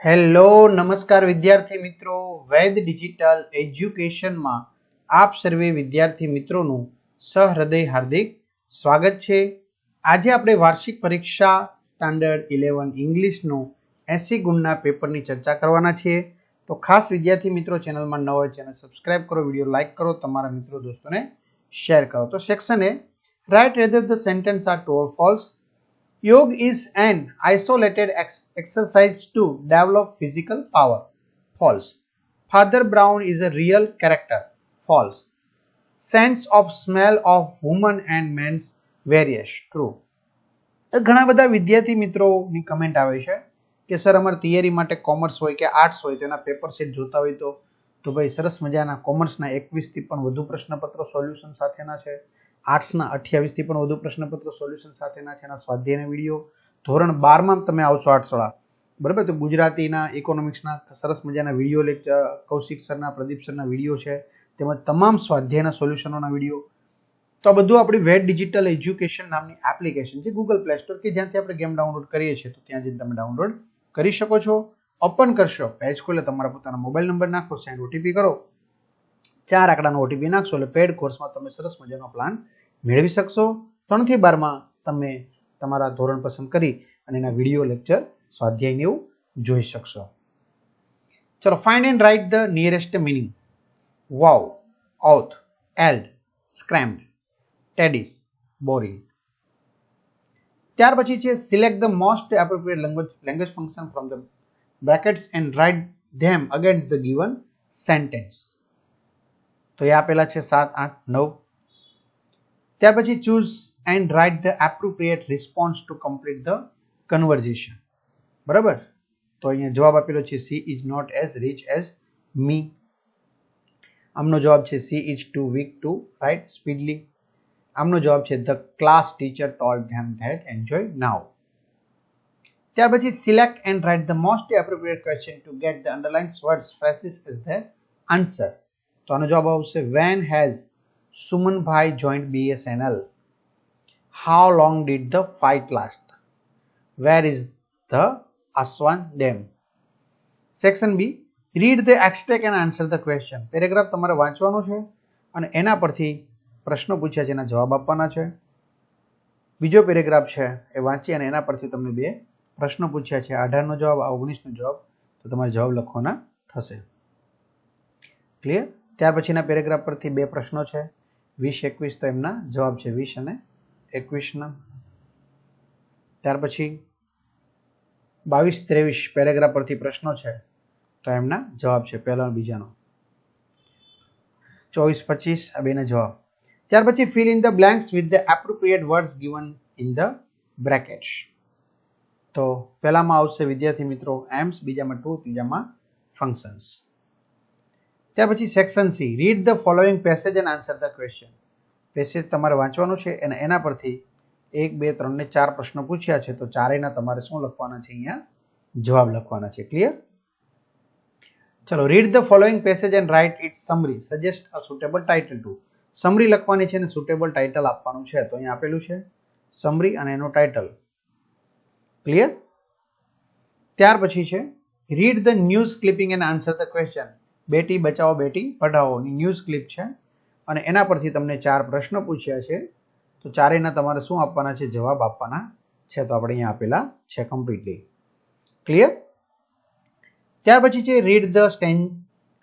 Hello નમસ્કાર વિદ્યાર્થી મિત્રો, વૈદ ડિજિટલ એજ્યુકેશનમાં આપ સર્વે વિદ્યાર્થી મિત્રોનું સહૃદય હાર્દિક સ્વાગત છે. આજે આપણે વાર્ષિક પરીક્ષા સ્ટાન્ડર્ડ 11 ઇંગ્લિશનું 80 ગુણના પેપરની ચર્ચા કરવાના છીએ. તો ખાસ વિદ્યાર્થી મિત્રો, ચેનલમાં ન હોય ચેનલ સબસ્ક્રાઇબ કરો, વિડીયો લાઇક કરો, તમારા મિત્રો દોસ્તોને શેર કરો. તો section A, right whether the sentence are true or false. Yoga is an isolated exercise to develop physical power. False. Father Brown is a real character. False. Sense of smell of women and men's various. True. ઘણા બધા વિદ્યાર્થી મિત્રોની comment આવે છે કે sir અમારે theory માટે commerce હોય કે આર્ટ્સ હોય તો એના પેપર સેટ જોતા હોય તો ભાઈ સરસ મજાના કોમર્સના 21થી પણ વધુ પ્રશ્નપત્રો સોલ્યુશન સાથેના છે, આર્ટ્સના 28થી પણ વધુ પ્રશ્નપત્રો સોલ્યુશન સાથેના છે. એના સ્વાધ્યાયના વિડીયો ધોરણ 12માં તમે આવશો આર્ટ્સવાળા, બરાબર? તો ગુજરાતીના, ઇકોનોમિક્સના સરસ મજાના વિડીયો લેક્ચર, કૌશિક સરના, પ્રદીપ સરના વિડીયો છે, તેમજ તમામ સ્વાધ્યાયના સોલ્યુશનોના વિડીયો. તો આ બધું આપણી વેદ ડિજિટલ એજ્યુકેશન નામની એપ્લિકેશન છે ગૂગલ પ્લે સ્ટોર, કે જ્યાંથી આપણે ગેમ ડાઉનલોડ કરીએ છીએ, તો ત્યાં જઈને તમે ડાઉનલોડ કરી શકો છો. ઓપન કરશો, પેજ ખોલે, તમારા પોતાના મોબાઈલ નંબર નાખો, સેન્ડ ઓટીપી કરો, 4 આંકડાનો ઓટીપી નાખશો એટલે પેડ કોર્સમાં તમે સરસ મજાનો પ્લાન મેળવી શકશો. 3 થી 12માં તમે તમારા ધોરણ પસંદ કરી અને એના વિડીયો લેક્ચર સ્વાધ્યાયને એવું જોઈ શકશો. ચલો, find and write the nearest meaning. Wow, oath, old, screamed, tedious, boring. ત્યાર પછી છે select the most appropriate language function from the brackets and write them against the given sentence. તો એ આપેલા છે 7, 8, 9. ત્યાર પછી choose and write the appropriate response to complete the conversation. બરાબર? તો અહીંયા જવાબ આપેલો છે she is not as rich as me. આમનો જવાબ છે she is too weak to write speedily. આમનો જવાબ છે the class teacher told them that enjoy now. ત્યાર પછી select and write the most appropriate question to get the underlined words phrases as the answer. તો આનો જવાબ આવશે when has Sumanbhai joined BSNL? How long did the fight last? Where is the Aswan Dam? Section B, read the extract and answer the question. Paragraph તમારે વાંચવાનો છે અને એના પરથી પ્રશ્નો પૂછ્યા છે, એના જવાબ આપવાના છે. બીજો પેરેગ્રાફ છે એ વાંચી અને એના પરથી તમને 2 પ્રશ્નો પૂછ્યા છે, 18નો જવાબ, 19નો જવાબ, તો તમારે જવાબ લખવાના થશે. ક્લિયર? ત્યાર પછીના પેરેગ્રાફ પરથી 2 પ્રશ્નો છે, 20, 21, તો એમના જવાબ છે 20 અને 21ના. ત્યાર પછી 22, 23 પેરેગ્રાફ પરથી પ્રશ્નો છે, તો એમના જવાબ છે પહેલો અને બીજાનો. 24, 25 આ બેના જવાબ. ત્યાર પછી fill in the blanks with the appropriate words given in the brackets. તો પહેલામાં આવશે વિદ્યાર્થી મિત્રો એમ્સ, બીજામાં ટુ, ત્રીજામાં ફંક્શન્સ. ત્યાર પછી section C, read the following passage and answer the question. Passage તમારે વાંચવાનું છે અને એના પરથી 1, 2, 3 ને 4 પ્રશ્નો પૂછ્યા છે, તો ચારેયના તમારે શું લખવાના છે? અહીંયા જવાબ લખવાના છે. ક્લિયર? ચલો, read the following passage and write its summary, suggest a suitable title to. Summary લખવાની છે અને સુટેબલ ટાઇટલ આપવાનું છે. તો અહીંયા આપેલું છે સમરી અને એનો ટાઇટલ. ક્લિયર? ત્યાર પછી છે read the news clipping and answer the question. બેટી બચાવો બેટી પઢાઓની ન્યૂઝ ક્લિપ છે અને એના પરથી તમને 4 પ્રશ્નો પૂછ્યા છે, તો ચારેયના તમારે શું આપવાના છે? જવાબ આપવાના છે. તો આપણે અહીંયા આપેલા છે કમ્પ્લીટલી. ક્લિયર? ત્યાર પછી છે read the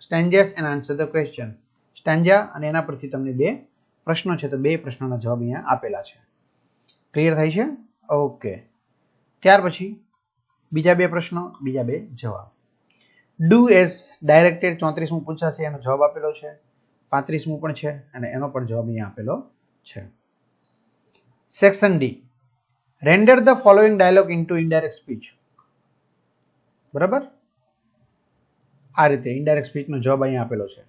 stanzas and answer the question. Stanza અને એના પરથી તમને 2 પ્રશ્નો છે, તો 2 પ્રશ્નોના જવાબ અહીંયા આપેલા છે. ક્લિયર થાય છે? ઓકે. ત્યાર પછી બીજા 2 પ્રશ્નો, બીજા 2 જવાબ. ડુ એઝ ડાયરેક્ટેડ 34મું પૂછાશે, એનો જવાબ આપેલો છે. 35મું પણ છે અને એનો પણ જવાબ અહીંયા આપેલો છે. Section D, render the following dialogue into indirect speech. બરાબર? આ રીતે ઇનડાયરેક્ટ સ્પીચનો જવાબ અહીંયા આપેલો છે.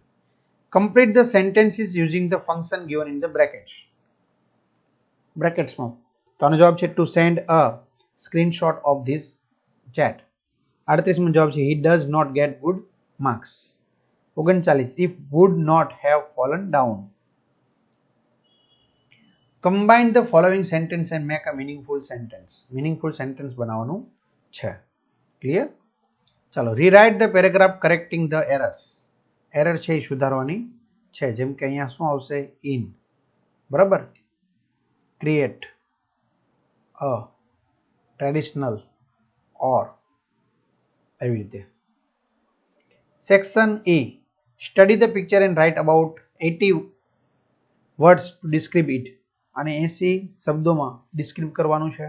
Complete the sentences using the function given in the બ્રેકેટ્સમાં. તો આનો જવાબ છે to send a screenshot of this chat. 38મો જવાબ છે he does not get good marks. 39, if would not have fallen down. Combine the following sentence and make a meaningful sentence. Meaningful sentence બનાવવાનું છે. ક્લિયર? ચાલો, rewrite the paragraph correcting the errors. Error છે એ સુધારવાની છે. જેમ કે અહીંયા શું આવશે? ઇન, બરાબર, ક્રિએટ અ ટ્રેડિશનલ ઓર, એવી રીતે. Section E, study the picture and write about 80 words to describe it. અને 80 શબ્દોમાં ડિસ્ક્રિબ કરવાનું છે.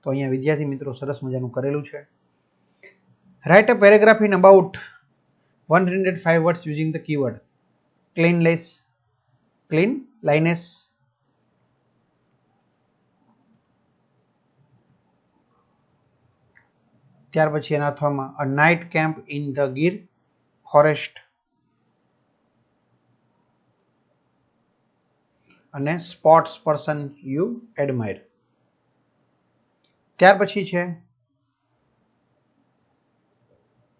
તો અહીંયા વિદ્યાર્થી મિત્રો સરસ મજાનું કરેલું છે. Write a paragraph in about 105 words using the keyword cleanliness, cleanliness. ત્યાર પછી એના અથવામાં a night camp in the Gir forest અને સ્પોર્ટ્સ પર્સન યુ એડમાયર. ત્યાર પછી છે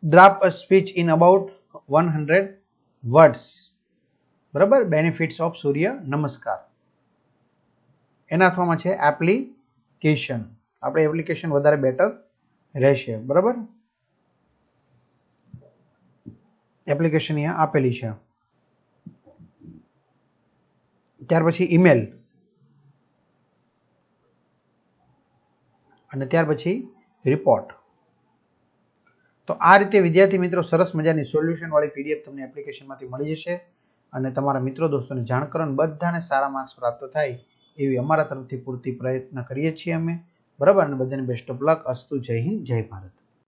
draft a speech in about 100 words, બરાબર, બેનિફિટ્સ ઓફ સૂર્ય નમસ્કાર. એના અથવામાં છે એપ્લિકેશન. આપણે એપ્લિકેશન વધારે બેટર રહેશે, બરાબર. એપ્લિકેશન અહીંયા આપેલી છે. ત્યાર પછી ઈમેલ અને ત્યાર પછી રિપોર્ટ. તો આ રીતે વિદ્યાર્થી મિત્રો સરસ મજાની સોલ્યુશન વાળી પીડીએફ તમને એપ્લિકેશનમાંથી મળી જશે. અને તમારા મિત્રો દોસ્તોને જાણ કરો અને બધાને સારા માર્ક્સ પ્રાપ્ત થાય એવી અમારા તરફથી પૂરતી પ્રયત્ન કરીએ છીએ અમે, બરાબર. અને બધાને બેસ્ટ ઓફ લક. અસ્તુ. જય હિન્દ, જય ભારત.